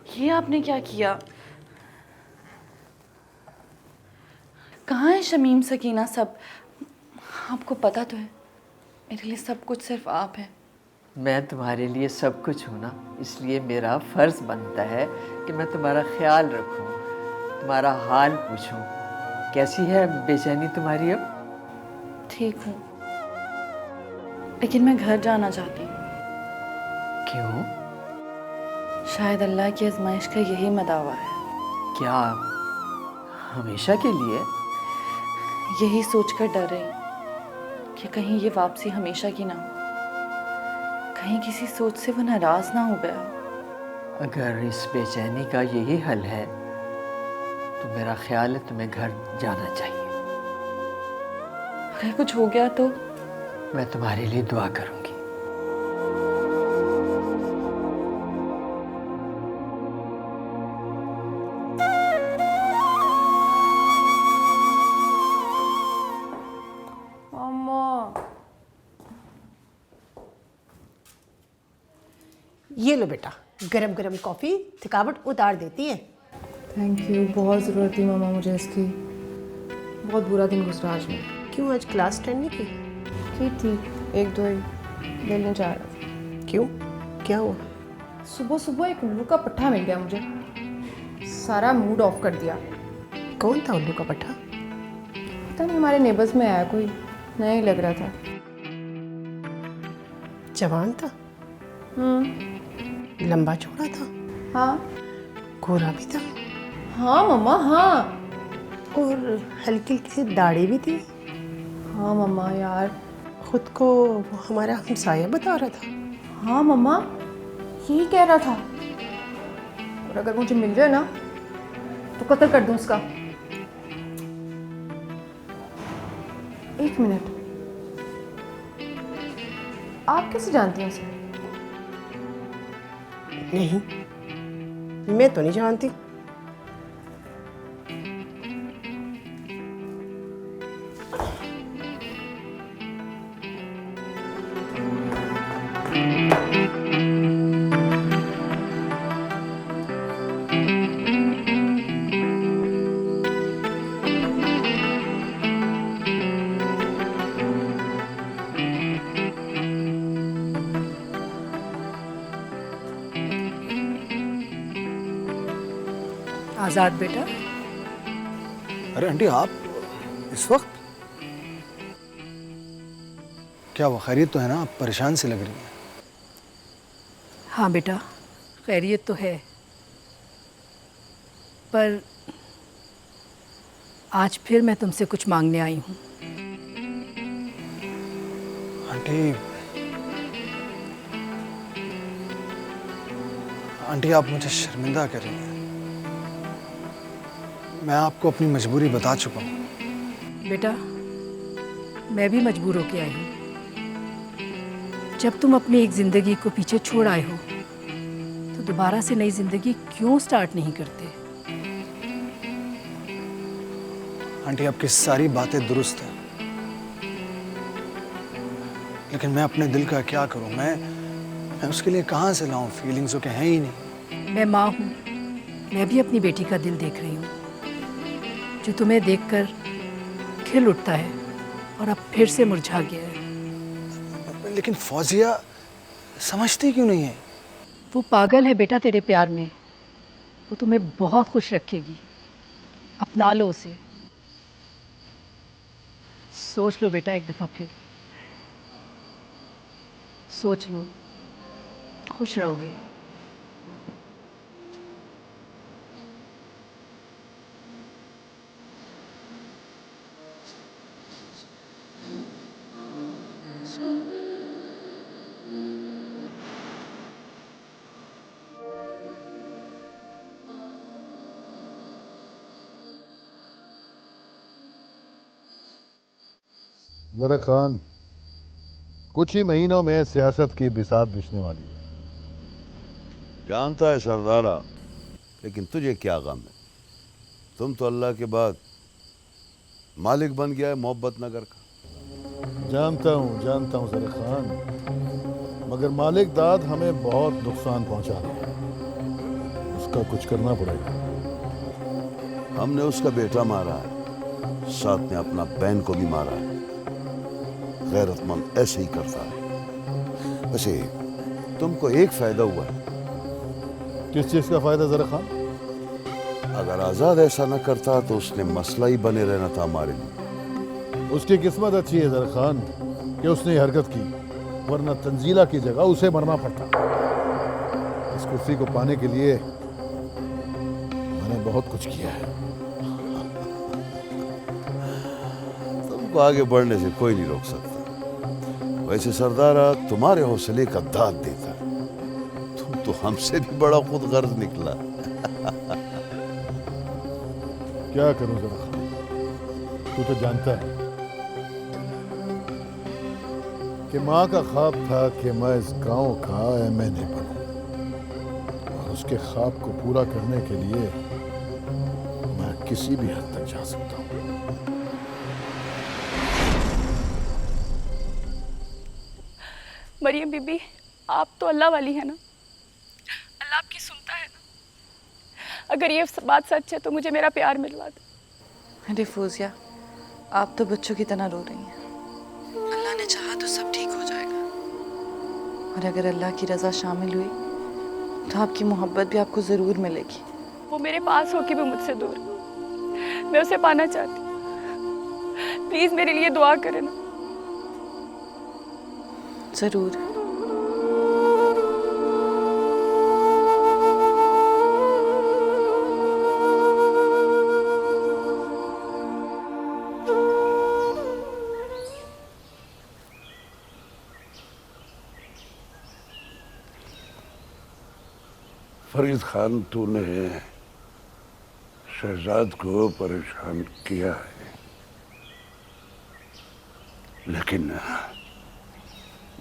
ये आपने क्या किया? कहाँ है शमीम, सकीना, सब? आपको पता तो है मेरे लिए सब कुछ सिर्फ आप हैं। मैं तुम्हारे लिए सब कुछ हूँ ना, इसलिए मेरा फ़र्ज़ बनता है कि मैं तुम्हारा ख्याल रखूँ, तुम्हारा हाल पूछूँ। कैसी है बेचैनी तुम्हारी अब? ठीक हूँ, लेकिन मैं घर जाना चाहती हूँ। क्यों? शायद अल्लाह की आजमाइश का यही मदावा है। क्या हमेशा के लिए? यही सोचकर डर रही हूँ कि कहीं ये वापसी हमेशा की ना हो, कहीं किसी सोच से वो नाराज़ ना हो गया। अगर इस बेचैनी का यही हल है तो मेरा ख्याल है तुम्हें घर जाना चाहिए। अगर कुछ हो गया तो? मैं तुम्हारे लिए दुआ करूँगी। अम्मा। ये लो बेटा, गरम गरम कॉफ़ी थकावट उतार देती है। थैंक यू, बहुत ज़रूरत थी मामा मुझे इसकी। बहुत बुरा दिन गुजरा आज में। क्यों आज क्लास अटेंड नहीं की? ठीक, एक दो ही दिल नहीं चाह रहा। क्यों, क्या हुआ? सुबह सुबह एक उल्लू का पट्टा मिल गया मुझे, सारा मूड ऑफ कर दिया। कौन था उल्लू का पट्टा? पता नहीं, हमारे नेबर्स में आया कोई, नया ही लग रहा था। जवान था? लंबा चौड़ा था? हाँ गोरा भी था? हाँ मम्मा, हाँ। और हल्की हल्की सी दाढ़ी भी थी? हाँ मम्मा यार। खुद को वो हमारा हमसाया बता रहा था। हाँ मम्मा, यही कह रहा था। और अगर मुझे मिल जाए ना तो कत्ल कर दूं उसका। एक मिनट, आप कैसे जानती हैं उसे? नहीं, मैं तो नहीं जानती। आज़ाद बेटा। अरे आंटी, आप इस वक्त? क्या वो खैरियत तो है ना? आप परेशान से लग रही हैं। हाँ बेटा, खैरियत तो है, पर आज फिर मैं तुमसे कुछ मांगने आई हूँ। आंटी, आंटी आप मुझे शर्मिंदा कर रही हैं। मैं आपको अपनी मजबूरी बता चुका हूँ। बेटा, मैं भी मजबूर होके आई हूँ। जब तुम अपनी एक ज़िंदगी को पीछे छोड़ आए हो तो दोबारा से नई ज़िंदगी क्यों स्टार्ट नहीं करते? आंटी, आपकी सारी बातें दुरुस्त हैं, लेकिन मैं अपने दिल का क्या करूं? मैं उसके लिए कहां से लाऊं? फीलिंग्स तो हैं ही नहीं। मैं माँ हूँ, मैं भी अपनी बेटी का दिल देख रही हूँ, जो तुम्हें देखकर खिल उठता है और अब फिर से मुरझा गया है। लेकिन फौजिया समझती क्यों नहीं है? वो पागल है बेटा तेरे प्यार में, वो तुम्हें बहुत खुश रखेगी, अपना लो उसे। सोच लो बेटा एक दफ़ा फिर, सोच लो, खुश रहोगे। जरा खान, कुछ ही महीनों में सियासत की बिसात बिछने वाली है। जानता है सरदारा, लेकिन तुझे क्या गम है? तुम तो अल्लाह के बाद मालिक बन गया है मोहब्बत नगर का। जानता हूँ जरा खान, मगर मालिक दाद हमें बहुत नुकसान पहुंचा रहा है। उसका कुछ करना पड़ेगा। हमने उसका बेटा मारा है, साथ में अपना बहन को भी मारा है। गैरतमंद ऐसे ही करता है। वैसे तुमको एक फायदा हुआ है। किस चीज का फायदा जरा खान? अगर आजाद ऐसा न करता तो उसने मसला ही बने रहना था हमारे लिए। उसकी किस्मत अच्छी है जरा खान कि उसने ये हरकत की, वरना तंजीला की जगह उसे मरना पड़ता। इस कुर्सी को पाने के लिए मैंने बहुत कुछ किया है। तुमको आगे बढ़ने से कोई नहीं रोक सकता। वैसे सरदारा तुम्हारे हौसले का दाद देता है। तुम तो हमसे भी बड़ा खुद गर्ज निकला। क्या करूं जरा खान, तू तो जानता है कि माँ का ख्वाब था कि मैं इस गांव का एमएनए बनूं, और उसके ख्वाब को पूरा करने के लिए मैं किसी भी हद तक जा सकता हूं। मरियम बीबी, आप तो अल्लाह वाली है ना? अल्लाह आपकी सुनता है ना? अगर ये बात सच है तो मुझे मेरा प्यार मिलवा दो। अरे फौजिया, आप तो बच्चों की तरह रो रही हैं। अल्लाह ने चाहा तो सब ठीक हो जाएगा, और अगर अल्लाह की रज़ा शामिल हुई तो आपकी मोहब्बत भी आपको ज़रूर मिलेगी। वो मेरे पास होके भी मुझसे दूर है। मैं उसे पाना चाहती हूँ। प्लीज़ मेरे लिए दुआ करें ना। ज़रूर। फरीद खान, तूने शहजाद को परेशान किया है, लेकिन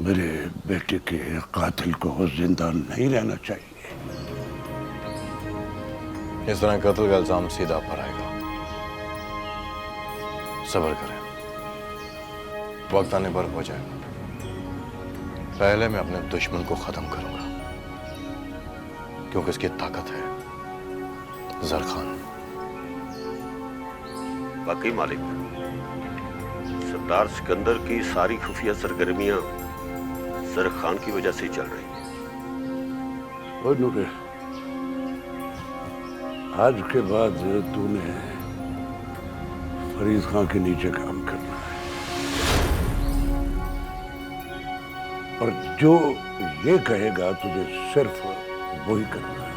मेरे बेटे के कातिल को जिंदा नहीं रहना चाहिए। इस तरह कत्ल का इल्जाम सीधा पर आएगा। सब्र करें, वक्त आने पर हो जाएगा। पहले मैं अपने दुश्मन को खत्म करूंगा, क्योंकि इसकी ताकत है जर खान। वाकई मालिक, सरदार सिकंदर की सारी खुफिया सरगर्मियां जर खान की वजह से ही चल रही हैं। और नूरे, आज के बाद तूने फरीद खान के नीचे काम करना है, और जो ये कहेगा तुझे सिर्फ वही करना है,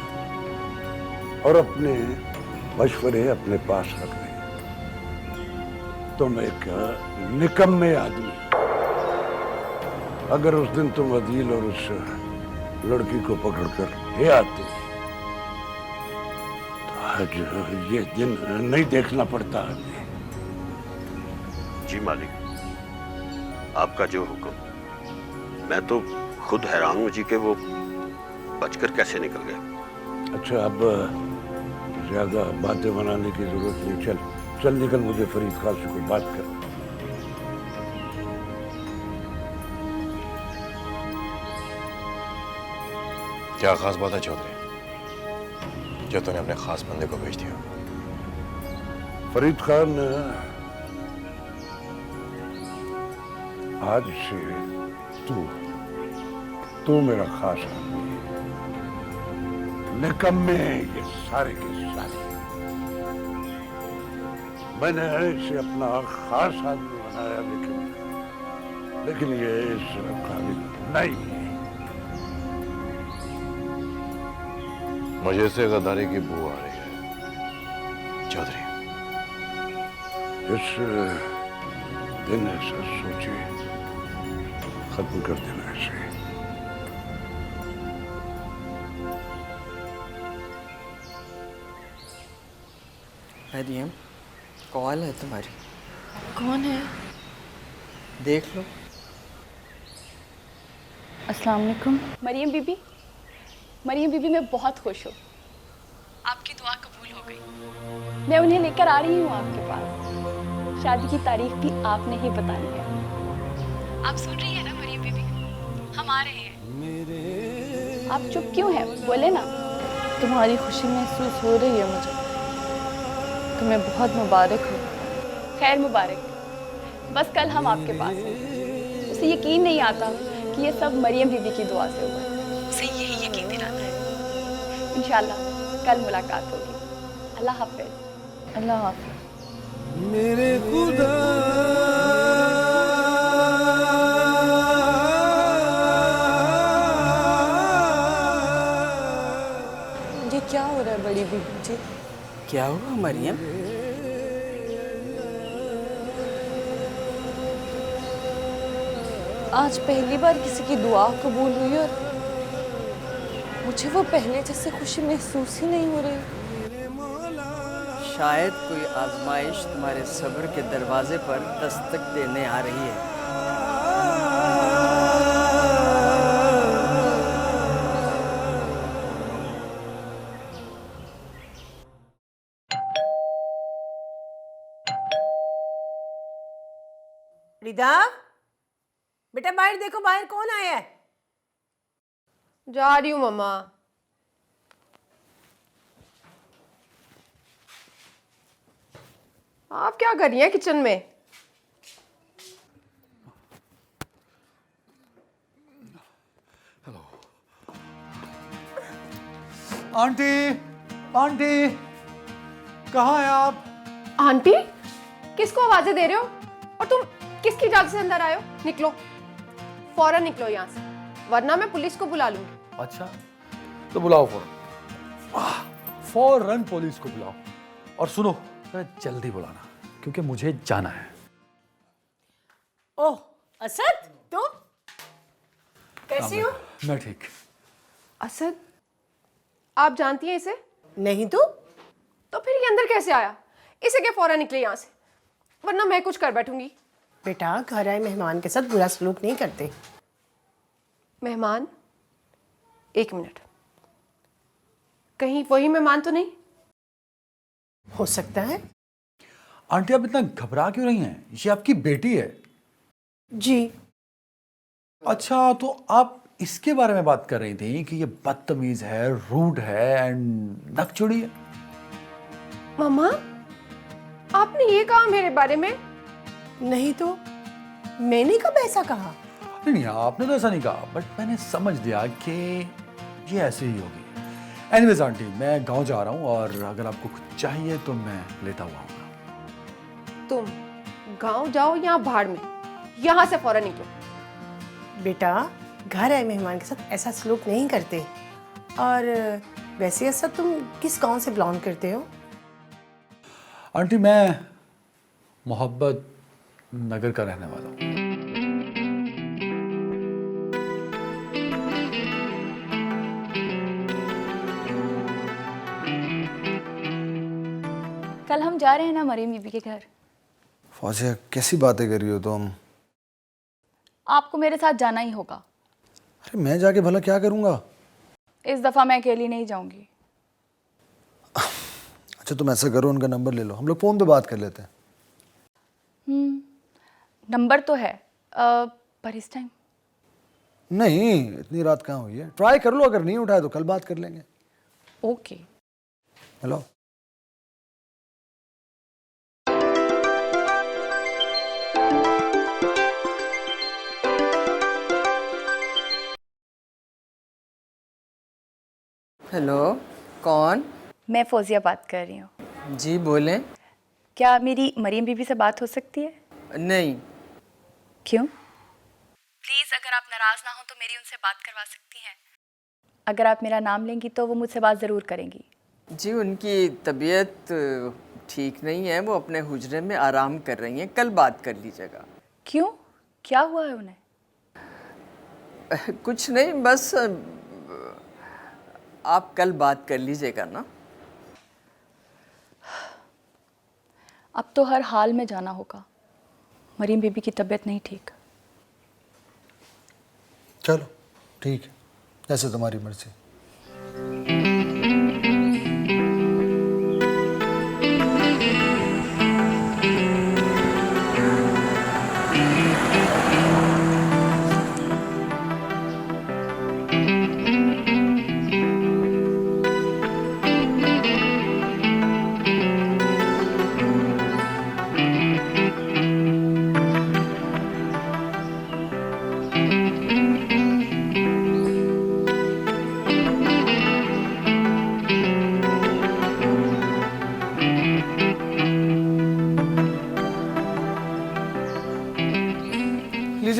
और अपने मशवरे अपने पास रखने। तुम एक निकम्मे आदमी, अगर उस दिन तुम अदील और उस लड़की को पकड़कर ले आते तो आज ये दिन नहीं देखना पड़ता। जी मालिक, आपका जो हुक्म। मैं तो खुद हैरान हूं जी कि वो बचकर कैसे निकल गया। अच्छा, अब ज्यादा बातें बनाने की जरूरत नहीं। चल चल निकल, मुझे फरीद खान से कोई बात कर। क्या खास बात है चौधरी, जो तूने अपने खास बंदे को भेज दिया? फरीद खान, आज से तू मेरा खास आदमी है। निकम्मे ये सारे के सारे, मैंने इसे अपना खास आदमी बनाया, लेकिन ये इस काबिल नहीं है। मुझे से गद्दारी की बू आ रही है चौधरी। इस दिन ऐसा सोचे खत्म कर देना ऐसे। मरियम, कॉल है तुम्हारी। कौन है? देख लो। अस्सलाम वालेकुम। मरियम बीबी, मरियम बीबी, मैं बहुत खुश हूँ। आपकी दुआ कबूल हो गई। मैं उन्हें लेकर आ रही हूँ आपके पास। शादी की तारीख भी आपने ही बतानी है। आप सुन रही है ना मरियम बीबी? हम आ रहे हैं। आप चुप क्यों हैं? बोले ना। तुम्हारी खुशी महसूस हो रही है मुझे। तुम्हें बहुत मुबारक हो। खैर मुबारक। बस कल हम आपके पास हैं। उसे यकीन नहीं आता कि ये सब मरियम बीबी की दुआ से हुआ है। उसे यही यकीन दिलाना है। इंशाल्लाह कल मुलाकात होगी। अल्लाह हाफिज। अल्लाह हाफिज। मेरे खुदा ये क्या हो रहा है बड़ी बीबी जी? क्या हुआ मरियम? आज पहली बार किसी की दुआ कबूल हुई और मुझे वो पहले जैसे खुशी महसूस ही नहीं हो रही। शायद कोई आजमाइश तुम्हारे सब्र के दरवाजे पर दस्तक देने आ रही है। रिदा, बेटा बाहर देखो, बाहर कौन आया है? जा रही हूँ मम्मा। आप क्या कर रही हैं किचन में? आंटी, आंटी, कहाँ हैं आप? आंटी, किसको आवाजें दे रहे हो? और तुम किसकी इजाजत से अंदर आए हो? निकलो, फौरन निकलो यहाँ से, वरना मैं पुलिस को बुला लूंगी। अच्छा, तो बुलाओ फौरन। फौरन पुलिस को बुलाओ। और सुनो, जल्दी बुलाना, क्योंकि मुझे जाना है। ओह असद, तुम कैसी हो? मैं ठीक। असद, आप जानती हैं इसे? नहीं तो फिर ये अंदर कैसे आया? इसे क्या फौरन निकले यहाँ से, वरना मैं कुछ कर बैठूंगी। बेटा, घर आए मेहमान के साथ बुरा सलूक नहीं करते। मेहमान? एक मिनट, कहीं वही मेहमान तो नहीं? हो सकता है। आंटी, आप इतना घबरा क्यों रही हैं? ये आपकी बेटी है। जी। अच्छा, तो आप इसके बारे में बात कर रही थी कि ये बदतमीज है, रूड है एंड नकचुड़ी है। मम्मा, आपने ये कहा मेरे बारे में? नहीं तो मैंने कब ऐसा कहा? नहीं, आपने तो ऐसा नहीं कहा, बट मैंने समझ लिया कि ये ऐसे ही होगी। एनीवेज आंटी, मैं गांव जा रहा हूँ और अगर आपको कुछ चाहिए तो मैं लेता हुआ आऊंगा। तुम गांव जाओ या भाड़ में, यहाँ से फौरन निकलो। बेटा, घर आए मेहमान के साथ ऐसा सलूक नहीं करते। और वैसे ऐसा तुम किस गांव से बिलोंग करते हो? आंटी, मैं मोहब्बत नगर का रहने वाला हूँ। कल हम जा रहे हैं ना मरियम बीबी के घर। फौजिया, कैसी बातें कर रही हो तुम? आपको मेरे साथ जाना ही होगा। अरे मैं जाके भला क्या करूंगा? इस दफा मैं अकेली नहीं जाऊंगी। अच्छा, तुम ऐसा करो, उनका नंबर ले लो, हम लोग फोन पे बात कर लेते हैं। नंबर तो है, पर इस टाइम नहीं, इतनी रात कहाँ हुई है? ट्राई कर लो, अगर नहीं उठाए तो कल बात कर लेंगे। ओके। हेलो। हेलो, कौन? मैं फौजिया बात कर रही हूँ। जी बोलें। क्या मेरी मरियम बीबी से बात हो सकती है? नहीं। क्यों? प्लीज़, अगर आप नाराज़ ना हो तो मेरी उनसे बात करवा सकती हैं। अगर आप मेरा नाम लेंगी तो वो मुझसे बात ज़रूर करेंगी। जी, उनकी तबीयत ठीक नहीं है, वो अपने हुजरे में आराम कर रही हैं, कल बात कर लीजिएगा। क्यों, क्या हुआ है उन्हें? कुछ नहीं, बस आप कल बात कर लीजिएगा ना। अब तो हर हाल में जाना होगा, मरियम बीबी की तबीयत नहीं ठीक। चलो ठीक है, जैसे तुम्हारी मर्जी।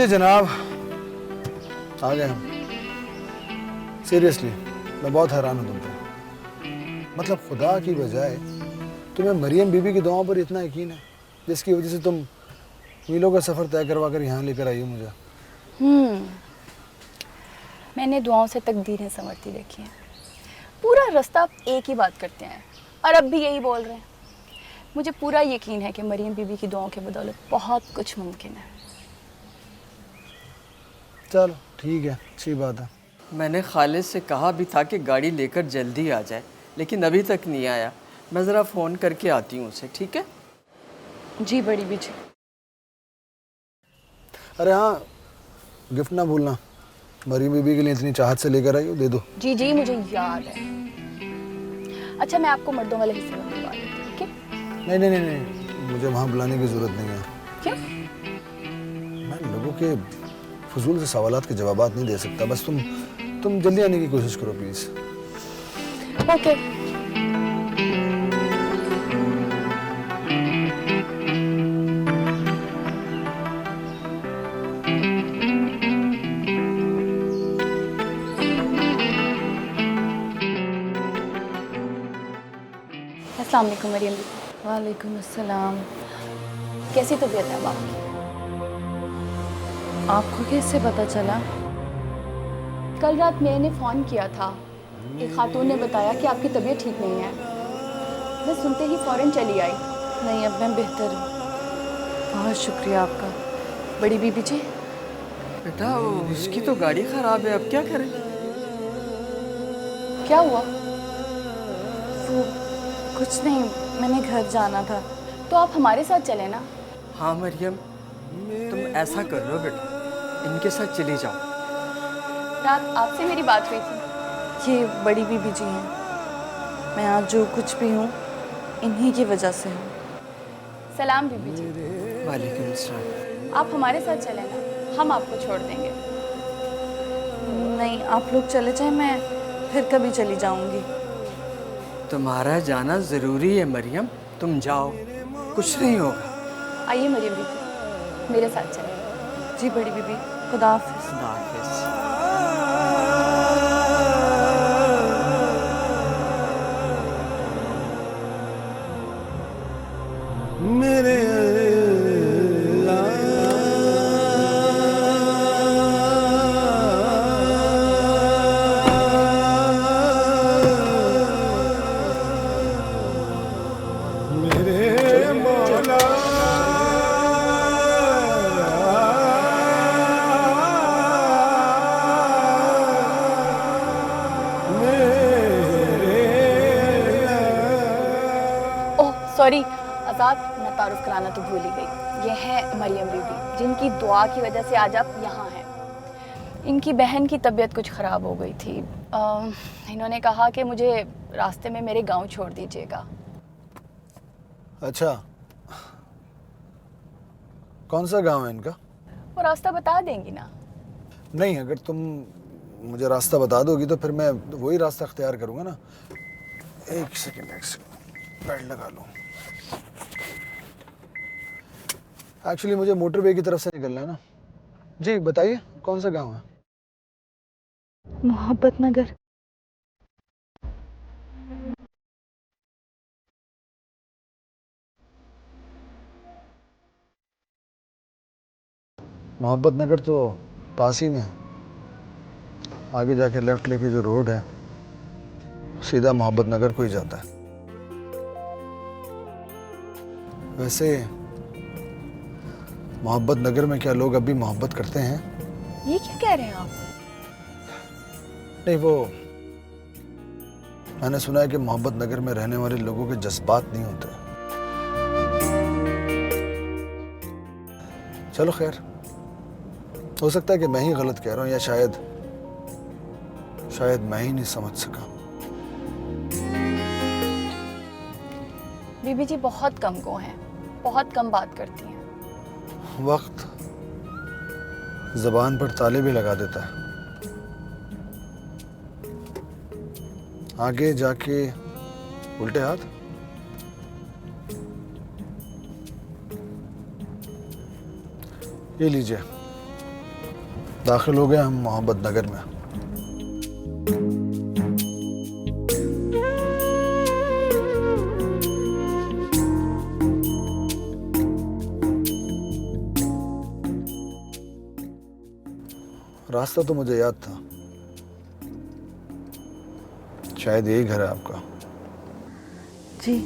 जी जनाब, आ गए हम। सीरियसली मैं बहुत हैरान हूँ तुम पे। मतलब खुदा की बजाय तुम्हें मरियम बीबी की दुआओं पर इतना यकीन है, जिसकी वजह से तुम मीलों का सफ़र तय करवा कर यहाँ लेकर आई हो मुझे। मैंने दुआओं से तकदीरें संवरती देखी हैं। पूरा रास्ता आप एक ही बात करते हैं और अब भी यही बोल रहे हैं। मुझे पूरा यकीन है कि मरियम बीबी की दुआओं के बदौलत बहुत कुछ मुमकिन है। चलो ठीक है, अच्छी बात है। मैंने खालिद से कहा भी था कि गाड़ी लेकर जल्दी आ जाए, लेकिन अभी तक नहीं आया। मैं ज़रा फ़ोन करके आती हूँ उसे, ठीक है? जी बड़ी बीजी। अरे हाँ, गिफ्ट ना भूलना। मरियम बीबी के लिए इतनी चाहत से लेकर आई हो, दे दो। जी जी मुझे याद है। अच्छा मैं आपको मर्दों वाले हिस्से में बुलवा देती हूँ, ठीक है? नहीं, मुझे वहाँ बुलाने की ज़रूरत नहीं है। क्यों? मैं लोगों के फजूल से सवालात के जवाबात नहीं दे सकता। बस तुम जल्दी आने की कोशिश करो प्लीज़। ओके। अस्सलाम वालेकुम मरियम बीबी। वालेकुम अस्सलाम। कैसी तबीयत है अब आपकी? आपको कैसे पता चला? कल रात मैंने फ़ोन किया था, एक खातून ने बताया कि आपकी तबीयत ठीक नहीं है। मैं सुनते ही फ़ौरन चली आई। नहीं अब मैं बेहतर हूँ। बहुत शुक्रिया आपका। बड़ी बीबी जी। बेटा उसकी तो गाड़ी ख़राब है, अब क्या करें? क्या हुआ? वो कुछ नहीं, मैंने घर जाना था। तो आप हमारे साथ चले ना। हाँ मरियम, तुम ऐसा कर लो बेटा, इनके साथ चली जाओ। रात आपसे मेरी बात हुई थी। ये बड़ी बीबी जी हैं। मैं आज जो कुछ भी हूँ इन्हीं की वजह से हूँ। सलाम बीबी जी। वालेकुम अस्सलाम। आप हमारे साथ चलें ना, हम आपको छोड़ देंगे। नहीं आप लोग चले जाएं, मैं फिर कभी चली जाऊँगी। तुम्हारा जाना ज़रूरी है मरियम, तुम जाओ, कुछ नहीं होगा। आइए मरियम बीबी, मेरे साथ चलें। जी बड़ी बीबी, खुदा हाफिज़। खुदा हाफिज़। मेरे सॉरी आज़ाद, मैं तारुफ कराना तो भूल ही गई। ये है मरियम बीबी, जिनकी दुआ की वजह से आज आप यहाँ हैं। इनकी बहन की तबीयत कुछ ख़राब हो गई थी। इन्होंने कहा कि मुझे रास्ते में मेरे गांव छोड़ दीजिएगा। अच्छा, कौन सा गांव है इनका? वो रास्ता बता देंगी ना? नहीं, अगर तुम मुझे रास्ता बता दोगी तो फिर मैं वही रास्ता अख्तियार करूँगा ना। एक सेकंड बेल्ट लगा लूँ। एक्चुअली मुझे मोटरवे की तरफ से निकलना है ना। जी बताइए, कौन सा गांव है? मोहब्बत नगर। मोहब्बत नगर तो पास ही में है। आगे जाके लेफ्ट लेके जो रोड है सीधा मोहब्बत नगर को ही जाता है। वैसे मोहब्बत नगर में क्या लोग अभी मोहब्बत करते हैं? ये क्या कह रहे हैं आप? नहीं, वो मैंने सुना है कि मोहब्बत नगर में रहने वाले लोगों के जज्बात नहीं होते। चलो खैर, हो सकता है कि मैं ही गलत कह रहा हूँ या शायद मैं ही नहीं समझ सका। बीबी जी बहुत कम गो हैं, बहुत कम बात करती हैं। वक्त ज़बान पर ताले भी लगा देता है। आगे जाके उल्टे हाथ। ये लीजिए, दाखिल हो गए हम मोहब्बत नगर में। रास्ता तो मुझे याद था, शायद यही घर है आपका। जी।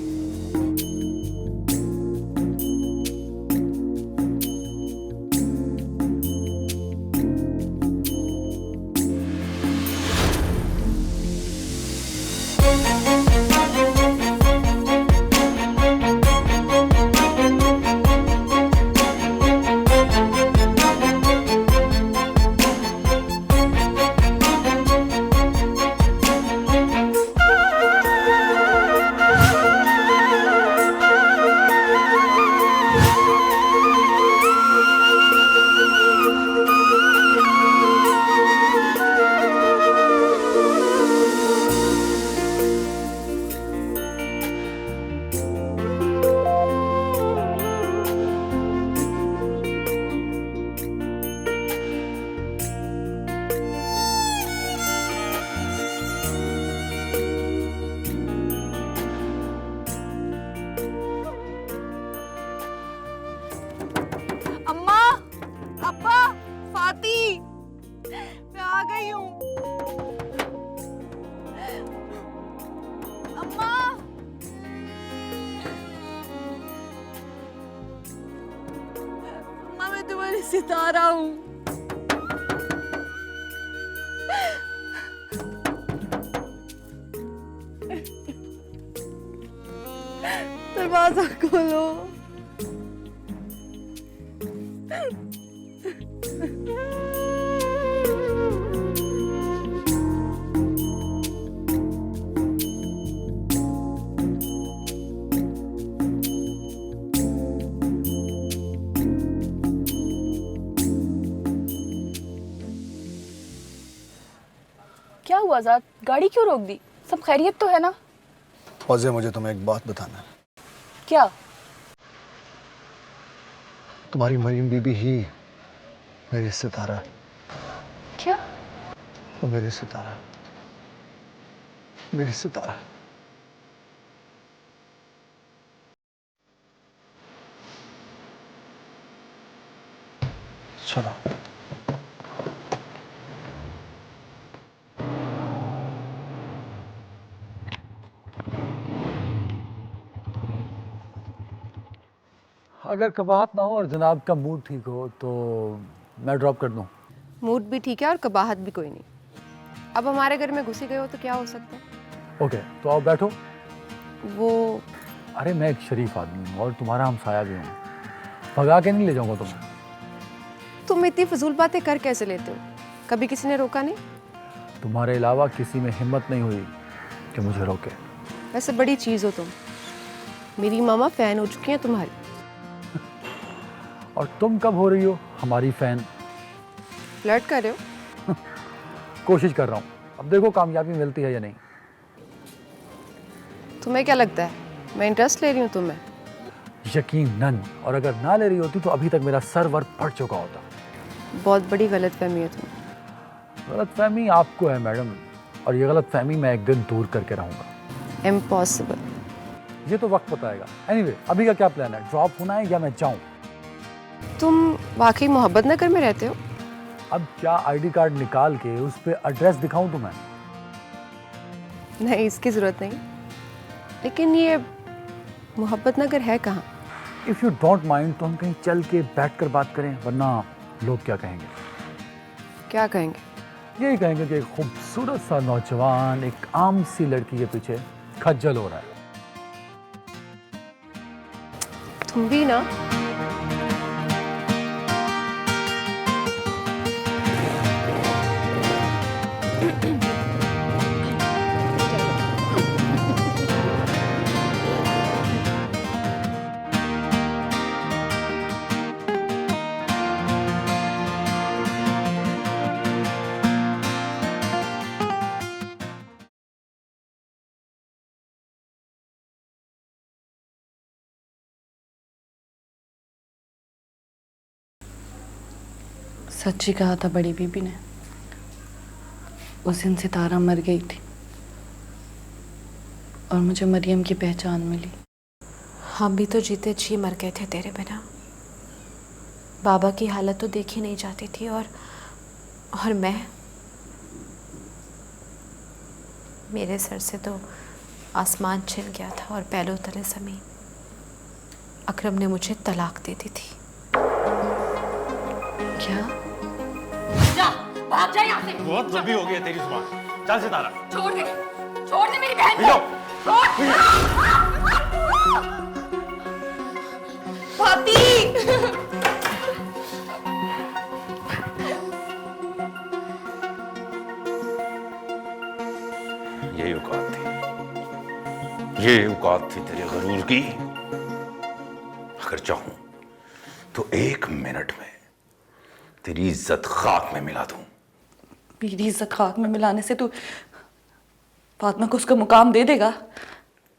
अम्मा, अब्बा, फाती, मैं आ गई हूँ। अम्मा, अम्मा मैं तुम्हारी सितारा हूँ। दरवाजा खोलो। क्या हुआ आजाद, गाड़ी क्यों रोक दी? सब खैरियत तो है ना? फौजे, मुझे तुम्हें एक बात बताना है। क्या? तुम्हारी मरीम बीबी ही मेरी सितारा है। क्या? वो मेरी सितारा, मेरी सितारा। चलो। अगर कबाहत ना हो और जनाब का मूड ठीक हो तो मैं ड्रॉप कर दूं। मूड भी ठीक है और कबाहत भी कोई नहीं। अब हमारे घर में घुसी गए हो तो क्या हो सकता है? ओके, तो आप बैठो। वो अरे मैं एक शरीफ आदमी हूँ और तुम्हारा हमसाया भी हूँ, भगा के नहीं ले जाऊंगा तुम्हें। तुम इतनी फजूल बातें कर कैसे लेते हो? कभी किसी ने रोका नहीं? तुम्हारे अलावा किसी में हिम्मत नहीं हुई कि मुझे रोके। वैसे बड़ी चीज़ हो तुम। मेरी मामा फ़ैन हो चुकी हैं तुम्हारी। और तुम कब हो रही हो हमारी फैन? फ्लर्ट कर रहे हो? कोशिश कर रहा हूँ, अब देखो कामयाबी मिलती है या नहीं। तुम्हें क्या लगता है मैं इंटरेस्ट ले रही हूँ तुम्हें? यकीनन, और अगर ना ले रही होती तो अभी तक मेरा सर वर फट चुका होता। बहुत बड़ी गलतफहमी है तुम्हें। गलतफहमी आपको है मैडम, और ये गलतफहमी मैं एक दिन दूर करके रहूँगा। इम्पॉसिबल। ये तो वक्त बताएगा। एनीवे, अभी का क्या प्लान है? ड्रॉप होना है या मैं जाऊँ? तुम वाकई मोहब्बत नगर में रहते हो? अब क्या आईडी कार्ड निकाल के उस पर एड्रेस दिखाऊं तुम्हें? नहीं, इसकी ज़रूरत नहीं। लेकिन ये मोहब्बत नगर है कहाँ? इफ़ यू डोंट माइंड तो हम कहीं चल के बैठ कर बात करें, वरना लोग क्या कहेंगे? क्या कहेंगे? यही कहेंगे कि एक खूबसूरत सा नौजवान एक आम सी लड़की के पीछे खज्जल हो रहा है। तुम भी ना। सच्ची कहा था बड़ी बीबी ने। उस दिन सितारा मर गई थी और मुझे मरियम की पहचान मिली। हम भी तो जीते जी मर गए थे तेरे बिना। बाबा की हालत तो देखी नहीं जाती थी और मैं, मेरे सर से तो आसमान छिन गया था और पैरों तले ज़मीन। अकरम ने मुझे तलाक दे दी थी। क्या? जा, भाग जा यहाँ से। बहुत लंबी हो गई है तेरी जुबान। चल सितारा। छोड़ दे मेरी बहन को। छोड़। फाती। यही औकात थी, ये औकात थी तेरे गरूर की। अगर चाहूं तो 1 मिनट में तेरी इज्जत खाक में मिला दूं। मेरी इज्जत खाक में मिलाने से तू फातिमा को उसका मुकाम दे देगा?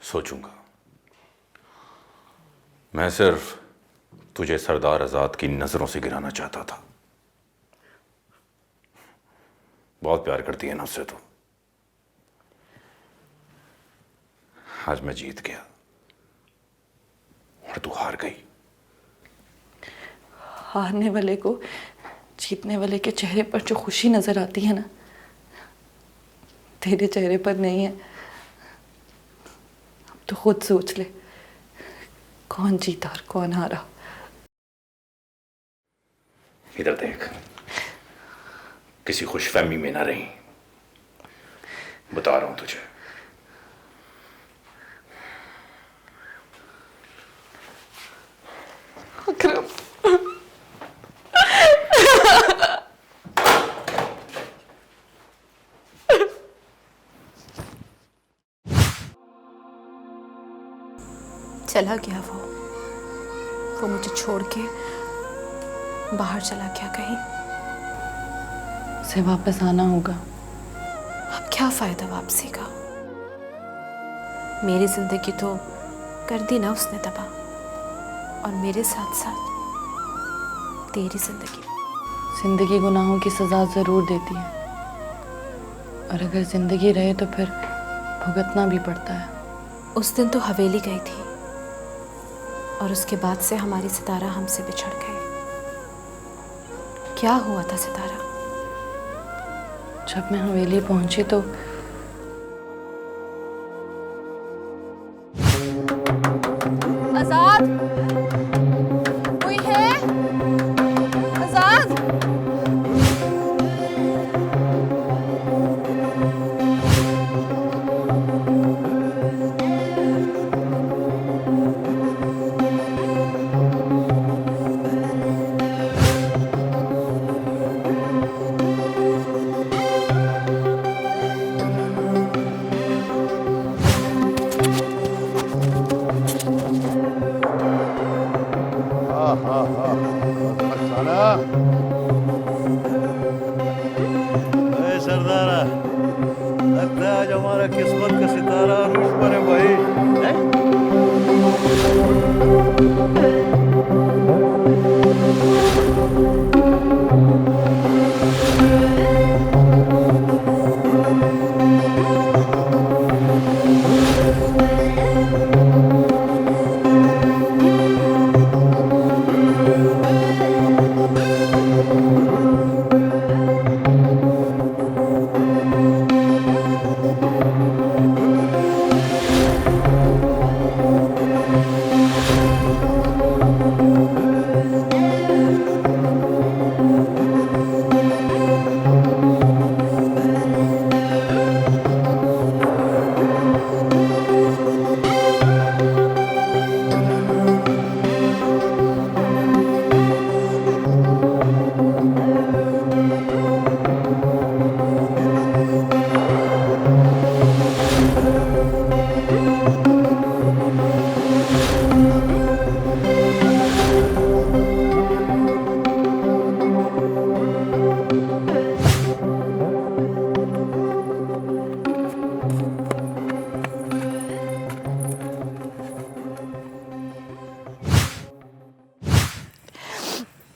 सोचूंगा। मैं सिर्फ तुझे सरदार आजाद की नजरों से गिराना चाहता था। बहुत प्यार करती है ना उससे तो। आज मैं जीत गया और तू हार गई। हारने वाले को जीतने वाले के चेहरे पर जो खुशी नजर आती है ना, तेरे चेहरे पर नहीं है। अब तो खुद सोच ले, कौन जीता और कौन हारा। इधर देख, किसी खुशफहमी में ना रही। बता रहा हूं तुझे। अकरम, चला गया वो मुझे छोड़ के बाहर चला गया कहीं। उसे वापस आना होगा। अब क्या फायदा वापसी का? मेरी जिंदगी तो कर दी ना उसने तबाह, और मेरे साथ साथ तेरी जिंदगी। जिंदगी गुनाहों की सजा जरूर देती है, और अगर जिंदगी रहे तो फिर भुगतना भी पड़ता है। उस दिन तो हवेली गई थी और उसके बाद से हमारी सितारा हमसे बिछड़ गई। क्या हुआ था सितारा? जब मैं हवेली पहुंची तो आजाद, कोई है? आजाद। सरदारा, लगता है आज हमारा किस्मत का सितारा रूप बने भाई।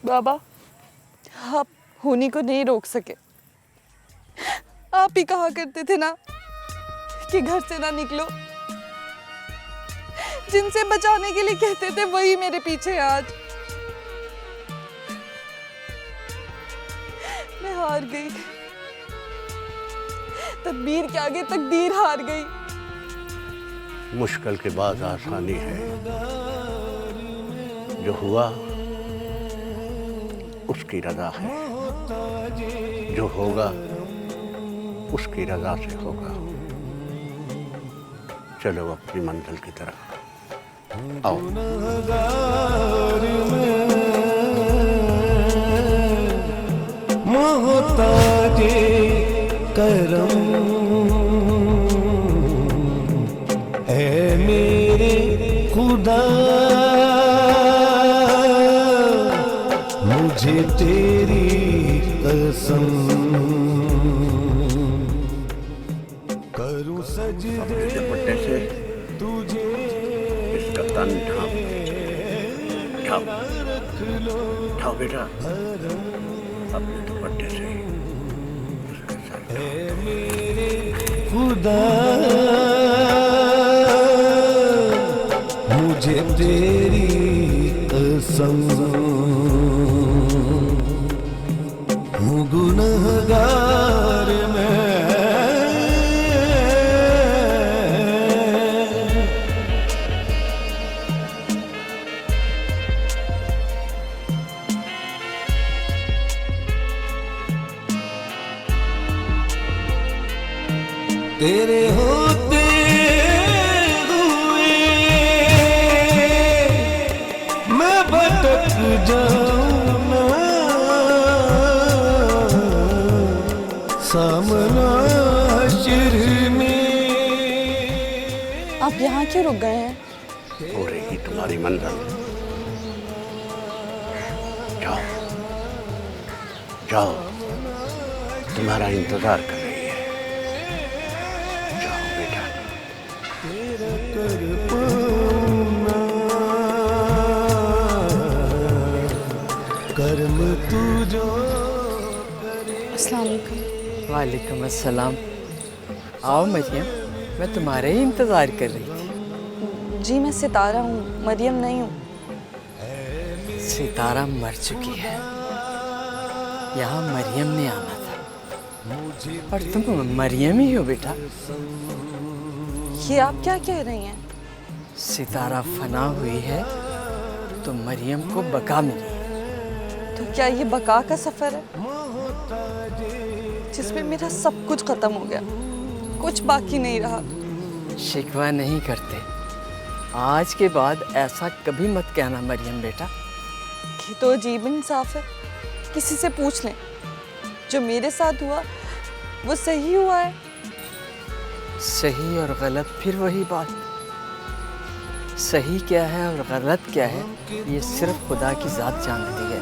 बाबा, आप होनी को नहीं रोक सके। आप ही कहा करते थे ना कि घर से ना निकलो। जिनसे बचाने के लिए कहते थे वही मेरे पीछे हैं आज। मैं हार गई। तदबीर के आगे तकदीर हार गई। मुश्किल के बाद आसानी है। जो हुआ उसकी रजा है, जो होगा उसकी रजा से होगा। चलो अपनी मंजिल की तरफ आओ। मोहताजे करम है मेरे खुदा, मुझे तेरी कसम करूं सजदे दुपट्टे से तुझे इसका तन ढांप ढाओ बेटा, अपने दुपट्टे से इसका सर मेरे खुदा, मुझे तेरी कसम हूँ गुनहगार मैं। तेरे होते हुए मैं भटक जाऊं ना, सामना हश्र में। आप यहाँ क्यों रुक गए हैं? हो रही तुम्हारी मंजिल। जाओ जाओ, तुम्हारा इंतजार कर रही है। जाओ बेटा। कर्म तू जो अस्सलाम वालेकुम। वालेकुम अस्सलाम। आओ मरियम, मैं तुम्हारे ही इंतज़ार कर रही थी। जी मैं सितारा हूँ, मरियम नहीं हूँ। सितारा मर चुकी है। यहाँ मरियम ने आना था और तुम मरियम ही हो बेटा। ये आप क्या कह रही हैं? सितारा फना हुई है तो मरियम को बका मिली है। तो क्या ये बका का सफर है जिसमें मेरा सब कुछ खत्म हो गया, कुछ बाकी नहीं रहा? शिकवा नहीं करते। आज के बाद ऐसा कभी मत कहना मरियम बेटा। ये तो अजीब इंसाफ है। किसी से पूछ लें, जो मेरे साथ हुआ वो सही हुआ है। सही और गलत फिर वही बात। सही क्या है और गलत क्या है ये सिर्फ खुदा की ज़ात जानती है।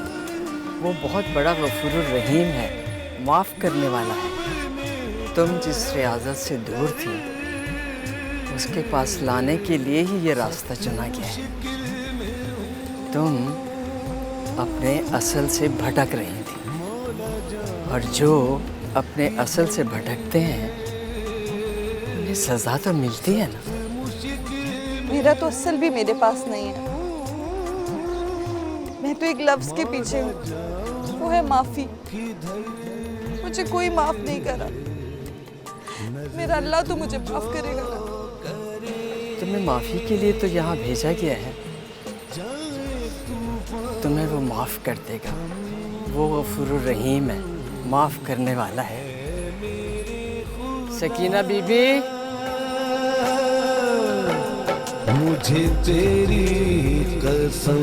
वो बहुत बड़ा गफूरुर रहीम है, माफ़ करने वाला है। तुम जिस रियाजत से दूर थी उसके पास लाने के लिए ही ये रास्ता चुना गया है। तुम अपने असल से भटक रही थी और जो अपने असल से भटकते हैं उन्हें सज़ा तो मिलती है ना। मेरा तो असल भी मेरे पास नहीं है। मैं तो एक लफ्ज़ के पीछे हूँ, वो है माफ़ी। मुझे कोई माफ़ नहीं करा। मेरा अल्लाह तो मुझे माफ़ करेगा ना। तुम्हें माफ़ी के लिए तो यहाँ भेजा गया है। तुम्हें वो माफ़ कर देगा। वो गफूरुर रहीम है, माफ़ करने वाला है। सकीना बीबी, मुझे तेरी कसम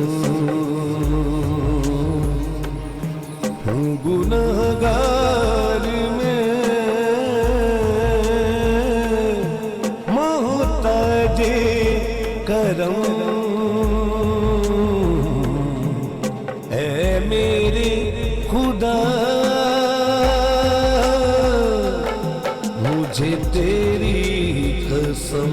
हूँ गुनहगार मैं, मोहताजे करम है मेरे खुदा, मुझे तेरी कसम।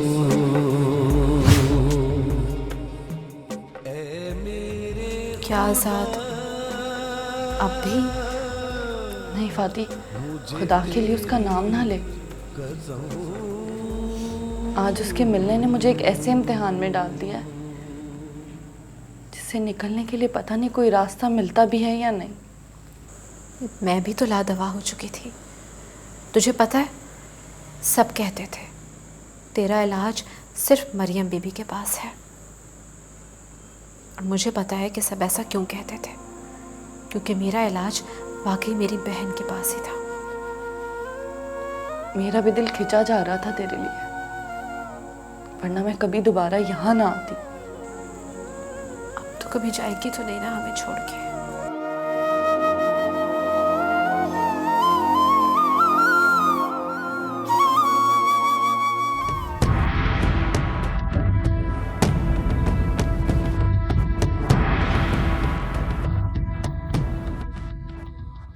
क्या आज़ाद अब भी नहीं फाती, खुदा के लिए उसका नाम ना ले। आज उसके मिलने ने मुझे एक ऐसे इम्तिहान में डाल दिया है जिससे निकलने के लिए पता नहीं कोई रास्ता मिलता भी है या नहीं। मैं भी तो लादवा हो चुकी थी। तुझे पता है, सब कहते थे तेरा इलाज सिर्फ मरियम बीबी के पास है। और मुझे पता है कि सब ऐसा क्यों कहते थे, क्योंकि मेरा इलाज वाकई मेरी बहन के पास ही था। मेरा भी दिल खिंचा जा रहा था तेरे लिए, वरना मैं कभी दोबारा यहाँ ना आती। अब तो कभी जाएगी तो नहीं ना हमें छोड़ के।